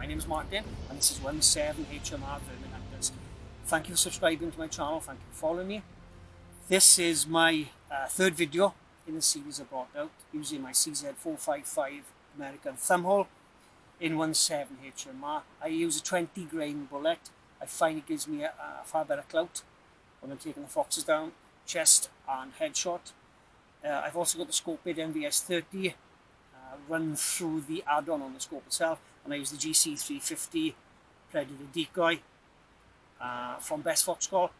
My name is Martin and this is 17 HMR Vermin Hunters. Thank you for subscribing to my channel, thank you for following me. This is my third video in the series I brought out using my CZ455 American thumbhole in 17 HMR. I use a 20 grain bullet. I find it gives me a far better clout when I'm taking the foxes down, chest and headshot. I've also got the Scopemate NVS30 run through the add-on on the scope itself, and I use the GC350 Predator decoy from Best Fox Call,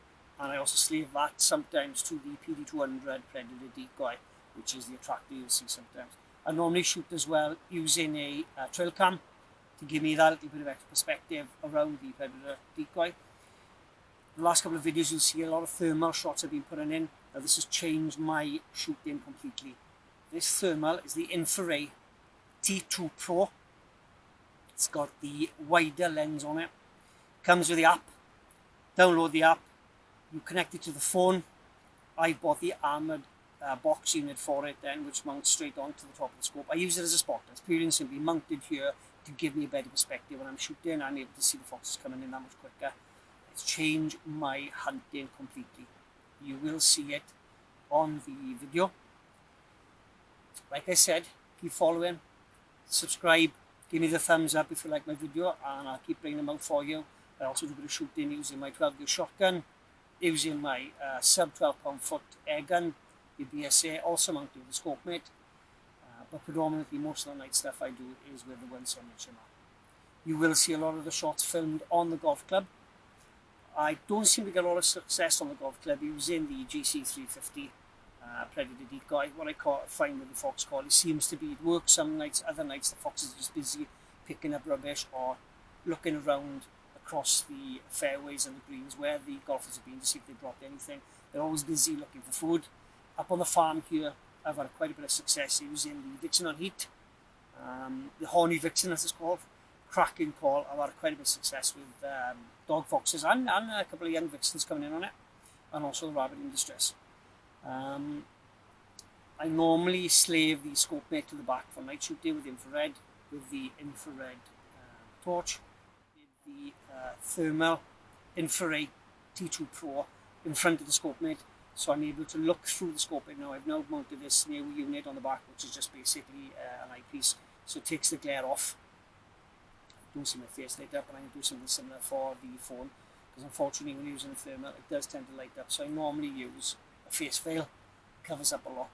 and I also slave that sometimes to the PD200 Predator decoy, which is the attractor you'll see sometimes. I normally shoot as well using a trail cam to give me that little bit of extra perspective around the Predator decoy. The last couple of videos you'll see a lot of thermal shots I've been putting in. Now this has changed my shooting completely. This thermal is the Infiray T2 Pro. It's got the wider lens on it. Comes with the app. Download the app. You connect it to the phone. I bought the armoured box unit for it then, which mounts straight onto the top of the scope. I use it as a spotter. It's purely and simply mounted here to give me a better perspective when I'm shooting. I'm able to see the foxes coming in that much quicker. It's changed my hunting completely. You will see it on the video. Like I said, keep following, subscribe, give me the thumbs up if you like my video, and I'll keep bringing them out for you. I also do a bit of shooting using my 12 gauge shotgun, using my sub 12 pound foot air gun, the BSA, also mounted with the Scopemate. But predominantly most of the night stuff I do is with the 17 HMR. You will see a lot of the shots filmed on the golf club. I don't seem to get a lot of success on the golf club using the GC350 Predator decoy. What I find with the fox call, it seems to be, it works some nights, other nights the fox is just busy picking up rubbish or looking around across the fairways and the greens where the golfers have been to see if they dropped anything. They're always busy looking for food. Up on the farm here, I've had quite a bit of success using the Vixen on heat, the horny Vixen as it's called, cracking call. I've had quite a bit of success with dog foxes and a couple of young Vixens coming in on it, and also the rabbit in distress. I normally slave the Scopemate to the back for night shooting with infrared, with the infrared torch, with the thermal Infiray T2 Pro in front of the Scopemate, so I'm able to look through the Scopemate now. I've now mounted this new unit on the back, which is just basically an eyepiece, so it takes the glare off. I don't see my face light up, and I can do something similar for the phone, because unfortunately when using the thermal it does tend to light up, so I normally use a face veil. It covers up a lot.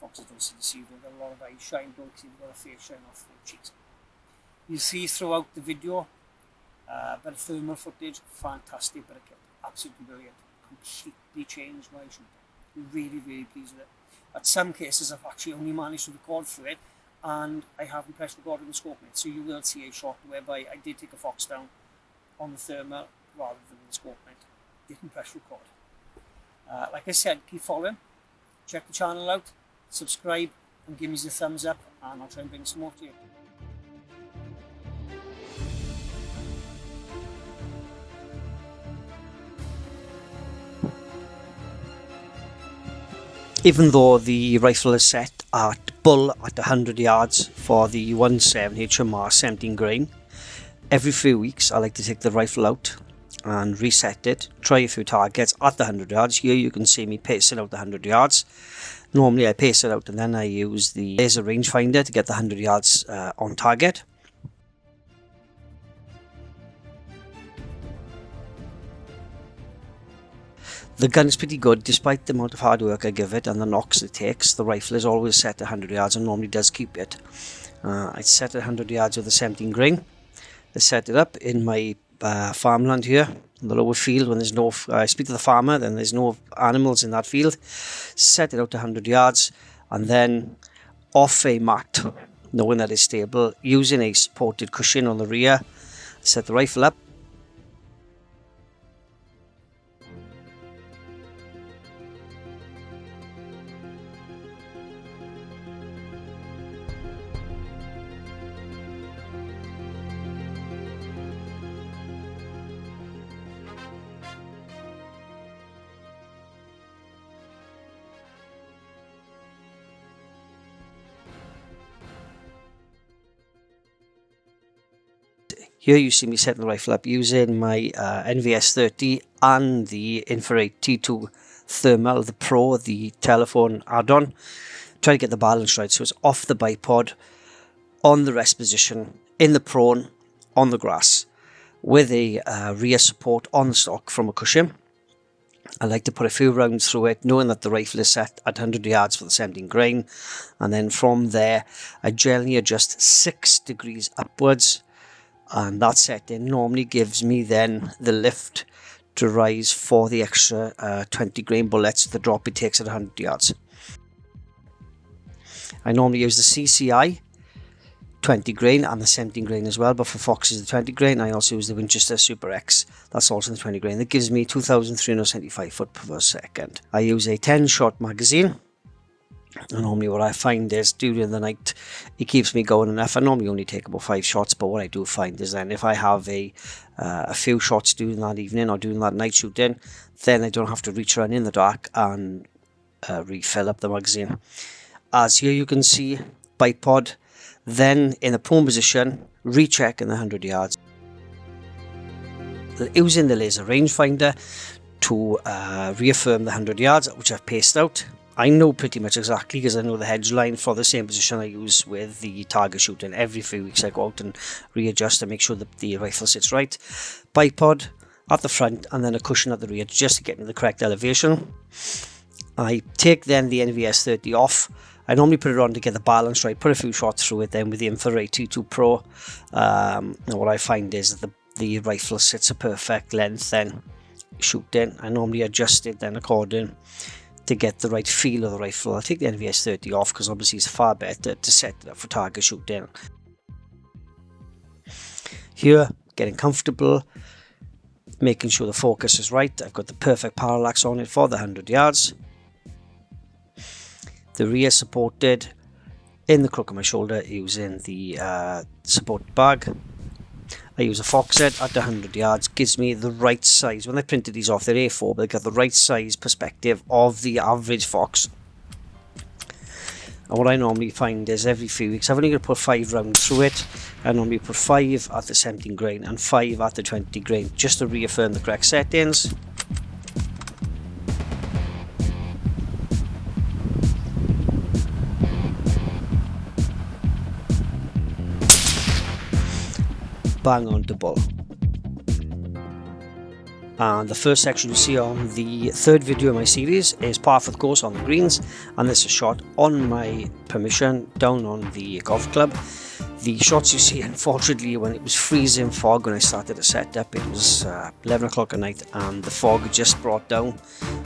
Foxes don't see deceived, they've got a lot of eye shine, don't see they've got a face shine off their cheeks. You see throughout the video, but thermal footage, fantastic, but it absolutely brilliant. Completely changed my shooting. Really, really pleased with it. At some cases I've actually only managed to record through it, and I haven't pressed record on the Scopemate, so you will see a shot whereby I did take a fox down on the thermal rather than the Scopemate. Didn't press record. Like I said, keep following, check the channel out, subscribe and give me the thumbs up, and I'll try and bring some more to you. Even though the rifle is set at bull at 100 yards for the 17 HMR 17 grain, every few weeks I like to take the rifle out and reset it, try a few targets at the 100 yards. Here you can see me pacing out the 100 yards. Normally I pace it out and then I use the laser rangefinder to get the 100 yards on target. The gun is pretty good despite the amount of hard work I give it and the knocks it takes. The rifle is always set at 100 yards and normally does keep it. I set at 100 yards with the 17 grain. I set it up in my farmland here in the lower field when there's no, I speak to the farmer, then there's no animals in that field. Set it out to 100 yards and then off a mat, knowing that it's stable, using a supported cushion on the rear, set the rifle up. Here you see me setting the rifle up using my NVS30 and the Infiray T2 Thermal, the Pro, the telephone add-on. Try to get the balance right so it's off the bipod, on the rest position, in the prone, on the grass, with a rear support on the stock from a cushion. I like to put a few rounds through it, knowing that the rifle is set at 100 yards for the 17 grain, and then from there I generally adjust 6 degrees upwards, and that setting normally gives me then the lift to rise for the extra 20 grain bullets, the drop it takes at 100 yards. I normally use the CCI 20 grain and the 17 grain as well, but for Fox is the 20 grain. I also use the Winchester Super X, that's also the 20 grain. That gives me 2,375 foot per second. I use a 10 shot magazine, and normally what I find is during the night it keeps me going enough. I normally only take about 5 shots, but what I do find is then if I have a few shots during that evening or during that night shooting, then I don't have to reach around in the dark and refill up the magazine. As here you can see, bipod, then in the prone position, recheck in the 100 yards. Using the laser rangefinder to reaffirm the 100 yards, which I've paced out. I know pretty much exactly, because I know the hedge line for the same position I use with the target shooting. Every few weeks I go out and readjust to make sure that the rifle sits right. Bipod at the front and then a cushion at the rear just to get me the correct elevation. I take then the NVS30 off. I normally put it on to get the balance right, put a few shots through it then with the Infiray T2 Pro. And what I find is that the rifle sits a perfect length then shooting. I normally adjust it then according to get the right feel of the rifle. I'll take the NVS30 off because obviously it's far better to set it up for target shooting. Here, getting comfortable, making sure the focus is right. I've got the perfect parallax on it for the 100 yards. The rear supported in the crook of my shoulder using the support bag. I use a Fox head at 100 yards, gives me the right size. When I printed these off, they're A4, but they got the right size perspective of the average Fox. And what I normally find is every few weeks, I've only got to put 5 rounds through it. I normally put 5 at the 17 grain and 5 at the 20 grain, just to reaffirm the correct settings. Bang on to ball. And the first section you see on the third video in my series is par for the course on the greens, and this is shot on my permission down on the golf club. The shots you see, unfortunately, when it was freezing fog when I started to set up, it was 11 o'clock at night and the fog just brought down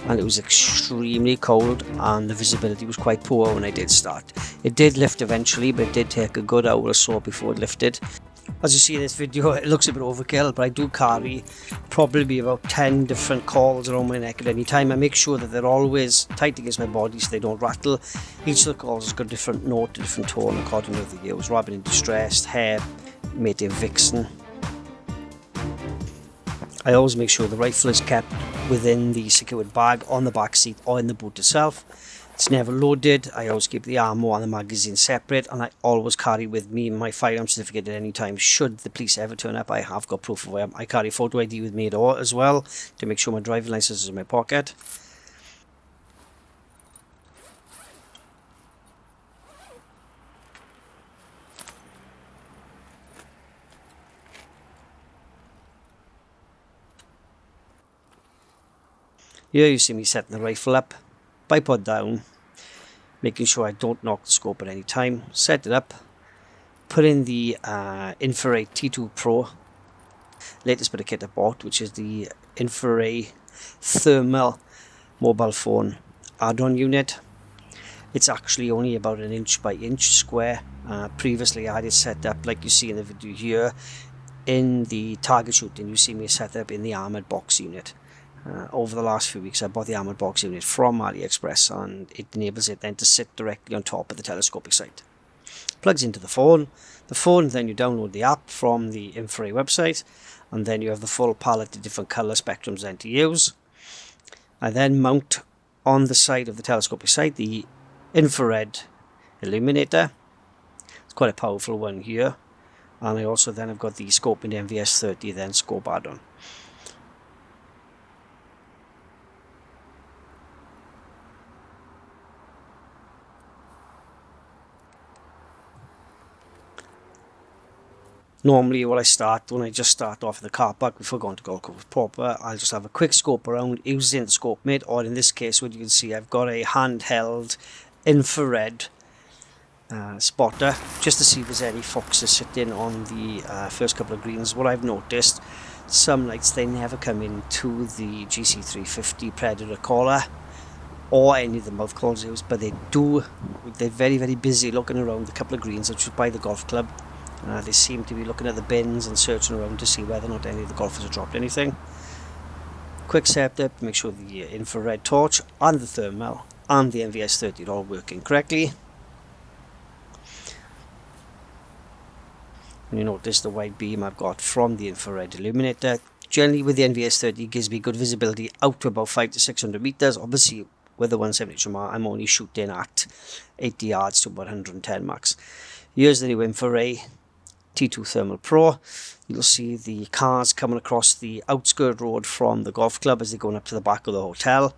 and it was extremely cold and the visibility was quite poor when I did start. It did lift eventually, but it did take a good hour or so before it lifted. As you see in this video, it looks a bit overkill, but I do carry probably about 10 different calls around my neck at any time. I make sure that they're always tight against my body so they don't rattle. Each of the calls has got a different note, a different tone according to the years. Rabbit in distress, hare, mate in vixen. I always make sure the rifle is kept within the secured bag on the back seat or in the boot itself. It's never loaded. I always keep the ammo and the magazine separate, and I always carry with me my firearm certificate at any time. Should the police ever turn up, I have got proof of it. I carry photo ID with me as well to make sure my driving license is in my pocket. Here you see me setting the rifle up, bipod down, making sure I don't knock the scope at any time. Set it up, put in the Infiray T2 Pro, latest bit of kit I bought, which is the Infiray Thermal mobile phone add-on unit. It's actually only about 1 inch by inch square. Previously I had it set up like you see in the video here in the target shooting. You see me set up in the armoured box unit. Over the last few weeks I bought the armoured box unit from AliExpress, and it enables it then to sit directly on top of the telescopic sight. Plugs into the phone. Then you download the app from the Infiray website, and then you have the full palette of different colour spectrums then to use. I then mount on the side of the telescopic sight the infrared illuminator. It's quite a powerful one here. and I also then have got the Scopemate NVS30 then scope add-on. Normally when I just start off in the car park before going to Gold Coast proper, I'll just have a quick scope around using the Scopemate, or in this case what you can see, I've got a handheld infrared spotter just to see if there's any foxes sitting on the first couple of greens. What I've noticed, some nights they never come into the GC350 Predator caller or any of the mouth calls used, but they're very, very busy looking around the couple of greens which is by the golf club. They seem to be looking at the bins and searching around to see whether or not any of the golfers have dropped anything. Quick setup, make sure the infrared torch and the thermal and the NVS30 are all working correctly. And you notice the wide beam I've got from the infrared illuminator. Generally with the NVS30 it gives me good visibility out to about 500 to 600 meters. Obviously with the 170 HMR I'm only shooting at 80 yards to about 110 max. Here's the new Infiray T2 Thermal Pro. You'll see the cars coming across the outskirt road from the golf club as they're going up to the back of the hotel.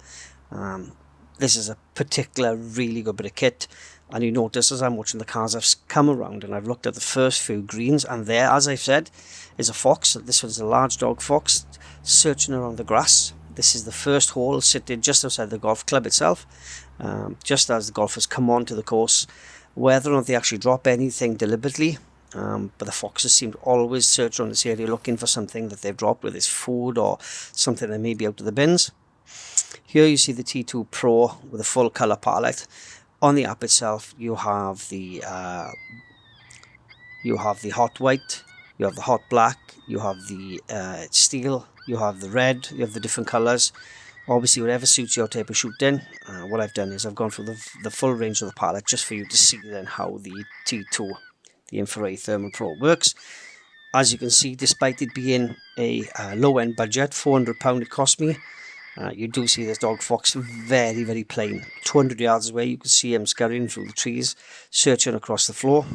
This is a particular really good bit of kit, and you notice as I'm watching the cars I've come around and I've looked at the first few greens, and there, as I've said, is a fox. This one's a large dog fox searching around the grass. This is the first hole sitting just outside the golf club itself, just as the golfers come onto the course. Whether or not they actually drop anything deliberately, but the foxes seem to always search around this area looking for something that they've dropped, whether it's food or something that may be out of the bins. Here you see the T2 Pro with a full color palette. On the app itself you have the hot white, you have the hot black, you have the steel, you have the red, you have the different colors. Obviously whatever suits your type of shooting. What I've done is I've gone through the full range of the palette just for you to see then how the T2, the Infiray Thermal Pro, works. As you can see, despite it being a low-end budget, £400 it cost me, you do see this dog fox very, very plain. 200 yards away you can see him scurrying through the trees, searching across the floor.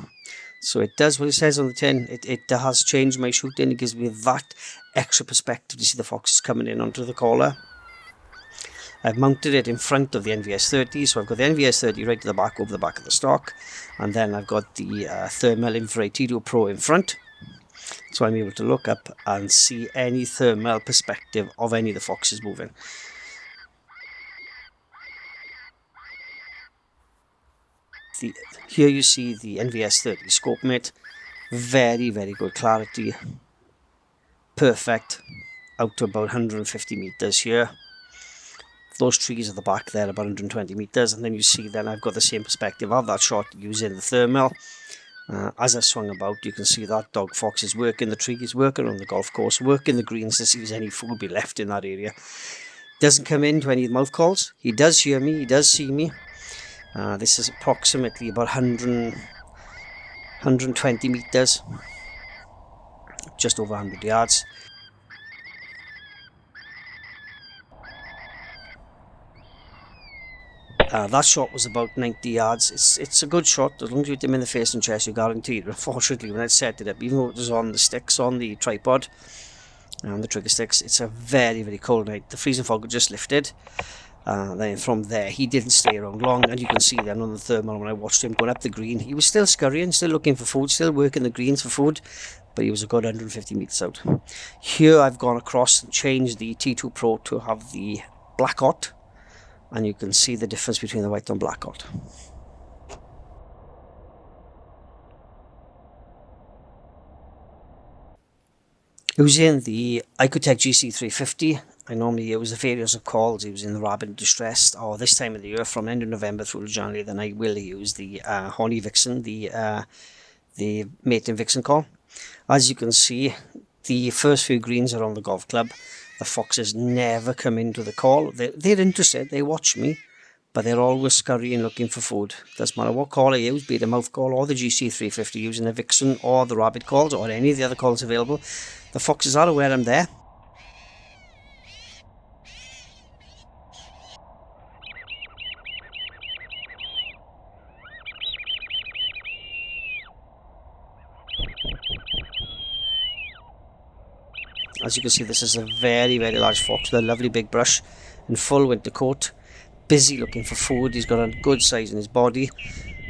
So it does what it says on the tin. It has changed my shooting. It gives me that extra perspective to see the foxes coming in onto the collar. I've mounted it in front of the NVS30, so I've got the NVS30 right to the back, over the back of the stock, and then I've got the thermal Infiray T2 Pro in front, so I'm able to look up and see any thermal perspective of any of the foxes moving. Here you see the NVS30 Scopemate, very, very good clarity, perfect, out to about 150 meters here. Those trees at the back there about 120 meters, and then you see then I've got the same perspective of that shot using the thermal. As I swung about, you can see that dog fox is working the trees, working on the golf course, working the greens to see if there's any food be left in that area. Doesn't come into any mouth calls. He does hear me, he does see me. This is approximately about 120 meters, just over 100 yards. That shot was about 90 yards. It's a good shot. As long as you hit him in the face and chest, you're guaranteed. Unfortunately, when I set it up, even though it was on the sticks, on the tripod, and the trigger sticks, it's a very, very cold night. The freezing fog had just lifted. Then from there, he didn't stay around long, and you can see then on the thermal when I watched him going up the green, he was still scurrying, still looking for food, still working the greens for food, but he was a good 150 meters out. Here I've gone across and changed the T2 Pro to have the black hot, and you can see the difference between the white and black hot. Using the Icotec GC350, I normally use the various of calls using the Rabbit Distressed, or this time of the year from end of November through to January, then I will use the Horny Vixen, the mating Vixen call. As you can see, the first few greens are on the golf club. The foxes never come into the call. They're interested, they watch me, but they're always scurrying looking for food. Doesn't matter what call I use, be it a mouth call or the GC350 using the Vixen or the Rabbit calls or any of the other calls available. The foxes are aware I'm there. As you can see, this is a very, very large fox with a lovely big brush and full winter coat. Busy looking for food. He's got a good size in his body.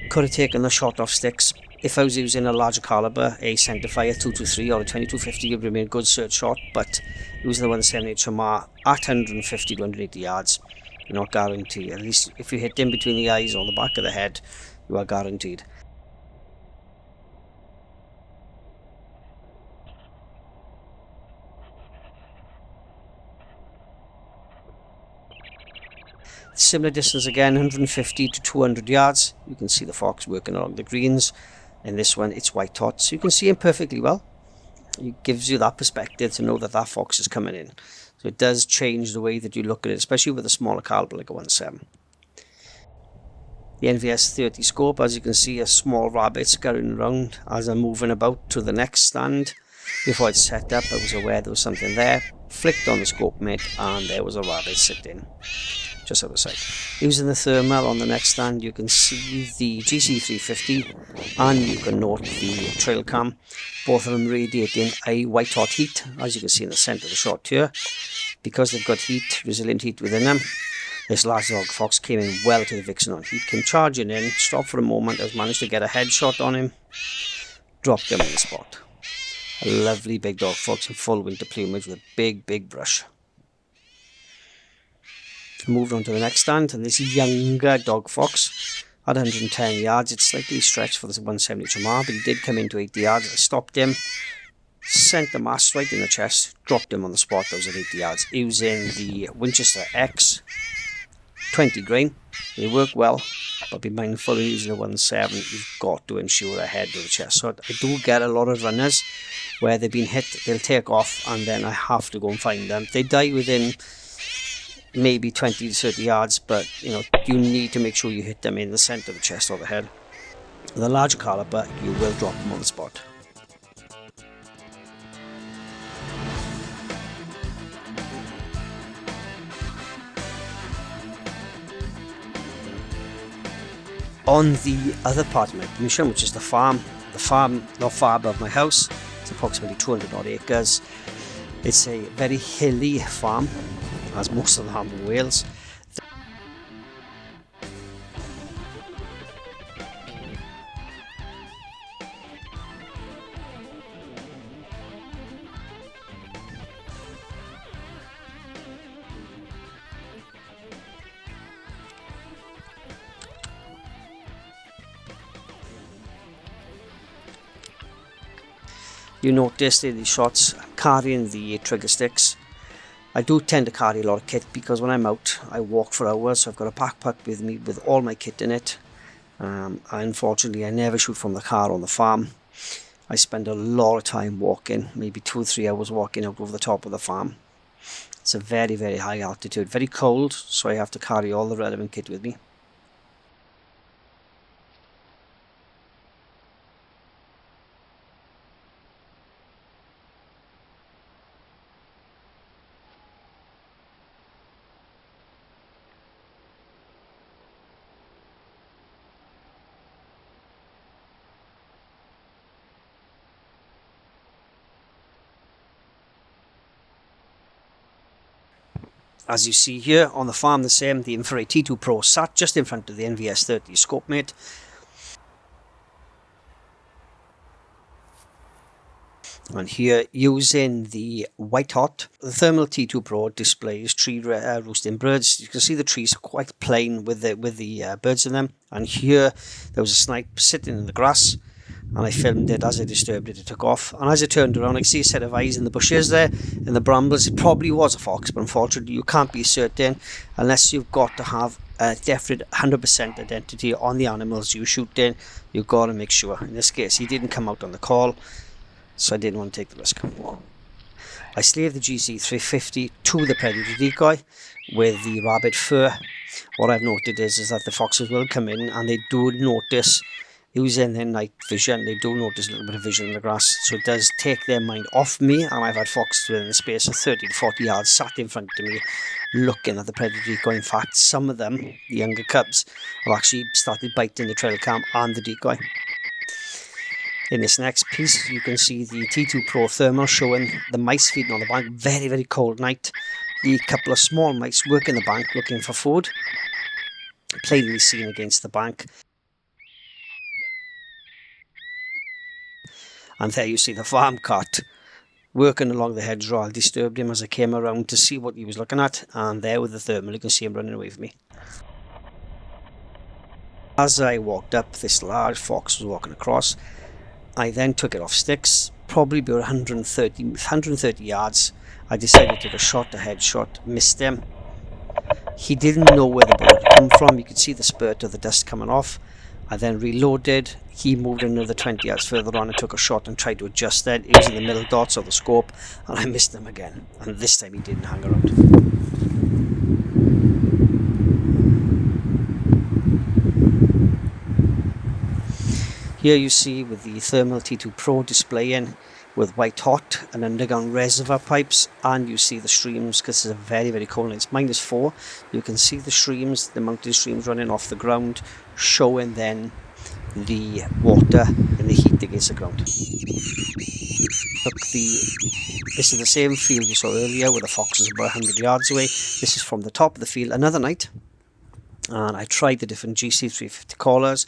Could have taken the shot off sticks. If I was using a larger caliber, a centerfire 223 or a 2250 would remain a good search shot, but using the 170 HMR at 150 to 180 yards, you're not guaranteed. At least if you hit him between the eyes or the back of the head, you are guaranteed. Similar distance again, 150 to 200 yards. You can see the fox working along the greens. In this one, it's white hot, so you can see him perfectly well. It gives you that perspective to know that that fox is coming in. So it does change the way that you look at it, especially with a smaller caliber like a 1.7. The NVS30 scope, as you can see, a small rabbit scurrying around as I'm moving about to the next stand. Before it's set up, I was aware there was something there. Flicked on the Scopemate and there was a rabbit sitting just out of sight. Using the thermal on the next stand, you can see the GC350 and you can note the trail cam, both of them radiating a white hot heat, as you can see in the centre of the shot here. Because they've got heat, resilient heat within them, this large dog fox came in well to the vixen on heat, came charging in, stopped for a moment, I managed to get a headshot on him, dropped him on the spot. A lovely big dog fox in full winter plumage with a big brush. Moved on to the next stand, and this younger dog fox at 110 yards. It's slightly stretched for the 170 HMR, but he did come into 80 yards. I stopped him, sent the mass right in the chest, dropped him on the spot. That was at 80 yards using the Winchester X 20 grain. They work well, but be mindful of using a 1.7. You've got to ensure a head to the chest. So I do get a lot of runners where they've been hit, they'll take off, and then I have to go and find them. They die within maybe 20 to 30 yards, but you need to make sure you hit them in the center of the chest or the head. With a larger caliber, you will drop them on the spot. On the other part of my mission, which is the farm not far above my house, it's approximately 200 odd acres. It's a very hilly farm, as most of them in Wales. You noticed in the shots carrying the trigger sticks. I do tend to carry a lot of kit because when I'm out I walk for hours, so I've got a backpack with me with all my kit in it. Unfortunately I never shoot from the car on the farm. I spend a lot of time walking, maybe 2 or 3 hours walking out over the top of the farm. It's a very high altitude, very cold, so I have to carry all the relevant kit with me. As you see here on the farm, the same, the Infiray T2 Pro sat just in front of the NVS30 Scopemate. And here, using the white hot, the thermal T2 Pro displays tree roosting birds. You can see the trees are quite plain with the birds in them. And here, there was a snipe sitting in the grass, and I filmed it. As I disturbed it, it took off, and as I turned around I could see a set of eyes in the bushes there, in the brambles. It probably was a fox, but unfortunately you can't be certain unless you've got to have a definite 100% identity on the animals you shoot in. You've got to make sure. In this case he didn't come out on the call, so I didn't want to take the risk. I slaved the GC350 to the predator decoy with the rabbit fur. What I've noted is that the foxes will come in and they do notice, using their night vision, they do notice a little bit of vision in the grass, so it does take their mind off me, and I've had foxes within the space of 30 to 40 yards sat in front of me looking at the predator decoy. In fact, some of them, the younger cubs, have actually started biting the trail cam and the decoy. In this next piece, you can see the T2 Pro Thermal showing the mice feeding on the bank. Very, very cold night. The couple of small mice working the bank looking for food. Plainly seen against the bank. And there you see the farm cart working along the hedgerow. I disturbed him as I came around to see what he was looking at. And there with the thermal, you can see him running away from me. As I walked up, this large fox was walking across. I then took it off sticks, probably about 130 yards. I decided to take a shot, a headshot, missed him. He didn't know where the bullet had come from. You could see the spurt of the dust coming off. I then reloaded. He moved another 20 yards further on and took a shot and tried to adjust that. He was in the middle dots of the scope and I missed him again. And this time he didn't hang around. Here you see with the thermal T2 Pro displaying with white hot and underground reservoir pipes, and you see the streams because it's a very, very cold night. It's -4. You can see the streams, the mountain streams running off the ground, showing then the water and the heat against the ground. This is the same field you saw earlier where the fox was about 100 yards away. This is from the top of the field another night, and I tried the different GC350 callers.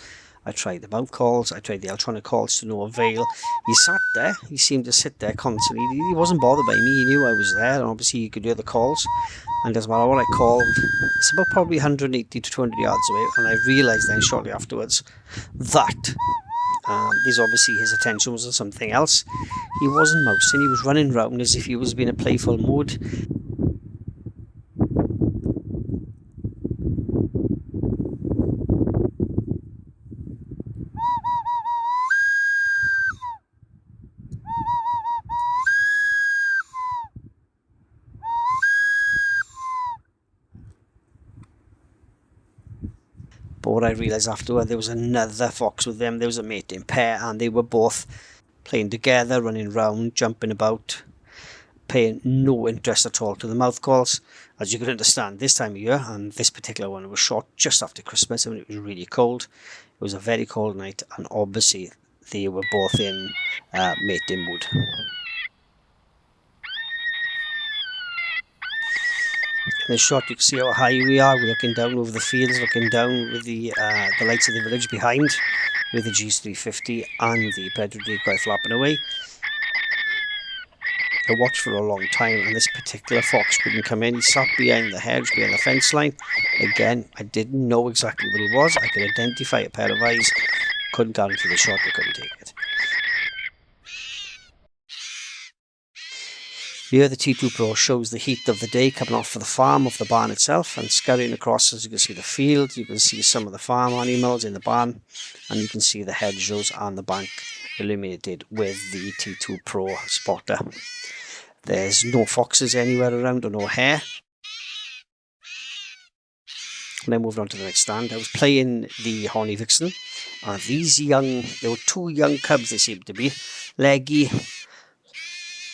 I tried the mouth calls, I tried the electronic calls to no avail. He sat there, he seemed to sit there constantly. He wasn't bothered by me, he knew I was there, and obviously he could hear the calls. And doesn't matter what I called, it's about probably 180 to 200 yards away, and I realised then shortly afterwards that there's obviously his attention was on something else. He wasn't mousing, he was running round as if he was in a playful mood. But what I realised afterward, there was another fox with them. There was a mating pair, and they were both playing together, running round, jumping about, paying no interest at all to the mouth calls. As you can understand, this time of year, and this particular one was shot just after Christmas, and it was really cold. It was a very cold night, and obviously they were both in mating mood. In this shot you can see how high we are. We're looking down over the fields, looking down with the lights of the village behind, with the GC350 and the predator decoy flapping away. I watched for a long time, and this particular fox couldn't come in. He sat behind the hedge, behind the fence line. Again, I didn't know exactly what he was. I could identify a pair of eyes, couldn't guarantee the shot, I couldn't take it. Here the T2 Pro shows the heat of the day coming off of the farm, of the barn itself, and scurrying across. As you can see the field, you can see some of the farm animals in the barn, and you can see the hedgerows and the bank illuminated with the T2 Pro spotter. There's no foxes anywhere around or no hare. And then moving on to the next stand, I was playing the Horny Vixen, and these there were two young cubs they seemed to be, leggy.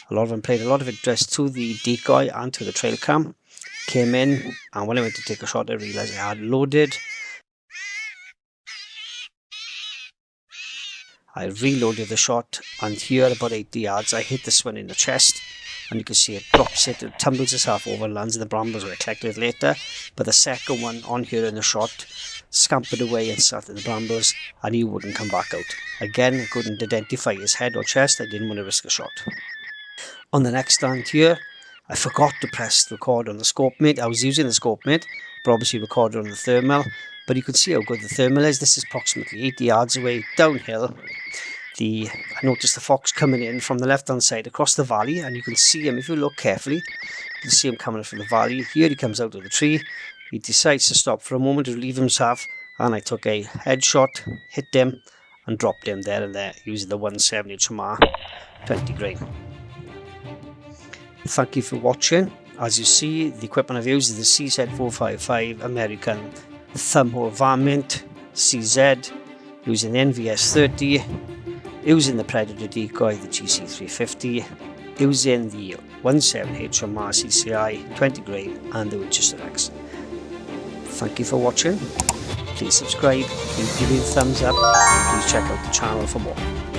A lot of them paid a lot of interest to the decoy and to the trail cam. Came in, and when I went to take a shot, I realised I had loaded. I reloaded the shot, and here at about 80 yards, I hit this one in the chest. And you can see it drops it, it tumbles itself over, lands in the brambles where I collected it later. But the second one on here in the shot scampered away and sat in the brambles, and he wouldn't come back out. Again, I couldn't identify his head or chest, I didn't want to risk a shot. On the next stand here, I forgot to press record on the Scopemate. I was using the Scopemate, but obviously recorded on the thermal. But you can see how good the thermal is. This is approximately 80 yards away, downhill. I noticed the fox coming in from the left hand side across the valley, and you can see him, if you look carefully, you can see him coming from the valley. Here he comes out of the tree. He decides to stop for a moment to relieve himself, and I took a headshot, hit him, and dropped him there and there using the 170 HMR 20 grain. Thank you for watching. As you see, the equipment I've used is the CZ455 American Thumbhole Vermin CZ, using the NVS30, using the Predator decoy, the GC350, using the 170 HMR CCI 20 grain, and the Winchester X. Thank you for watching. Please subscribe, please give me a thumbs up, and please check out the channel for more.